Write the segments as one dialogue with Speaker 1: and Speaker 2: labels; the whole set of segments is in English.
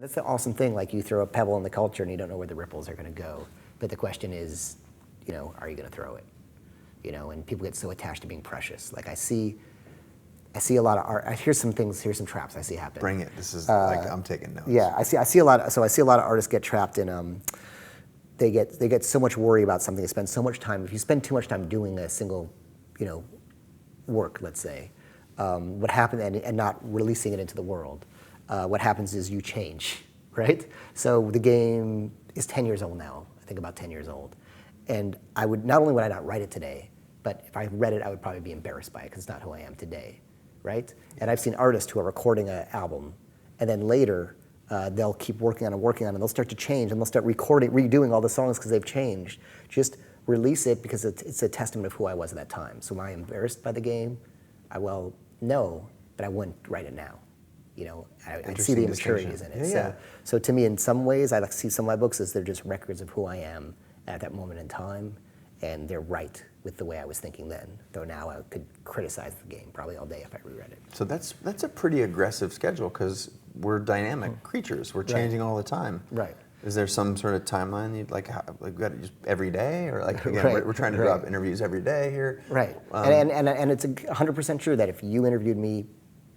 Speaker 1: That's the awesome thing, like you throw a pebble in the culture and you don't know where the ripples are going to go. But the question is, are you going to throw it? And people get so attached to being precious. Like I see a lot of art. Here's some traps I see happen.
Speaker 2: Bring it. This is I'm taking notes.
Speaker 1: Yeah, I see a lot of artists get trapped in, they get so much worry about something, they spend so much time. If you spend too much time doing a single, work, let's say, what happens, and not releasing it into the world, what happens is you change, right? So the game is 10 years old now, I think about 10 years old. And not only would I not write it today, but if I read it, I would probably be embarrassed by it because it's not who I am today, right? And I've seen artists who are recording an album, and then later they'll keep working on it, and they'll start to change, and they'll start redoing all the songs because they've changed. Just release it because it's a testament of who I was at that time. So am I embarrassed by the game? No, but I wouldn't write it now. I see the immaturities in it.
Speaker 2: Yeah.
Speaker 1: So to me, in some ways, I like to see some of my books as they're just records of who I am at that moment in time, and they're right with the way I was thinking then. Though now I could criticize the game probably all day if I reread it.
Speaker 2: So that's a pretty aggressive schedule because we're dynamic creatures. We're changing all the time.
Speaker 1: Right.
Speaker 2: Is there some sort of timeline you'd like got it just every day, or again, we're trying to drop interviews every day here?
Speaker 1: Right. And it's 100% true that if you interviewed me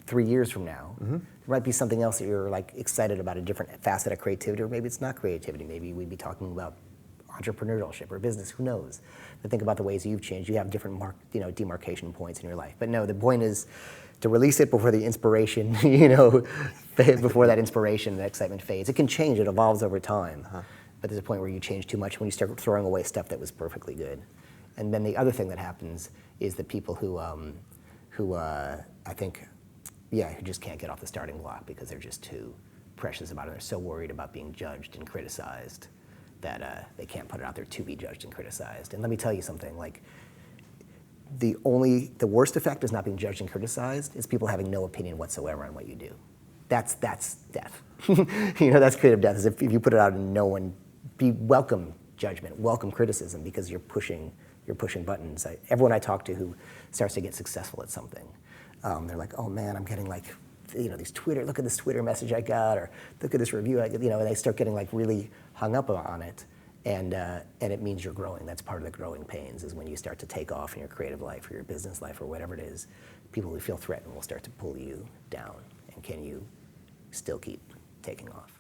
Speaker 1: 3 years from now, there might be something else that you're excited about, a different facet of creativity, or maybe it's not creativity. Maybe we'd be talking about entrepreneurship or business, who knows? But think about the ways you've changed. You have different demarcation points in your life. But no, the point is to release it before the inspiration, before that inspiration and excitement fades. It can change, it evolves over time. But there's a point where you change too much when you start throwing away stuff that was perfectly good. And then the other thing that happens is the people who I think, who just can't get off the starting block because they're just too precious about it. They're so worried about being judged and criticized that they can't put it out there to be judged and criticized. And let me tell you something, the worst effect is not being judged and criticized, is people having no opinion whatsoever on what you do. That's death. That's creative death, is if you put it out and no one, welcome judgment, welcome criticism, because you're pushing buttons. Everyone I talk to who starts to get successful at something, they're like, oh man, I'm getting these look at this Twitter message I got, or look at this review, and they start getting really hung up on it, and it means you're growing. That's part of the growing pains, is when you start to take off in your creative life or your business life or whatever it is, people who feel threatened will start to pull you down, and can you still keep taking off?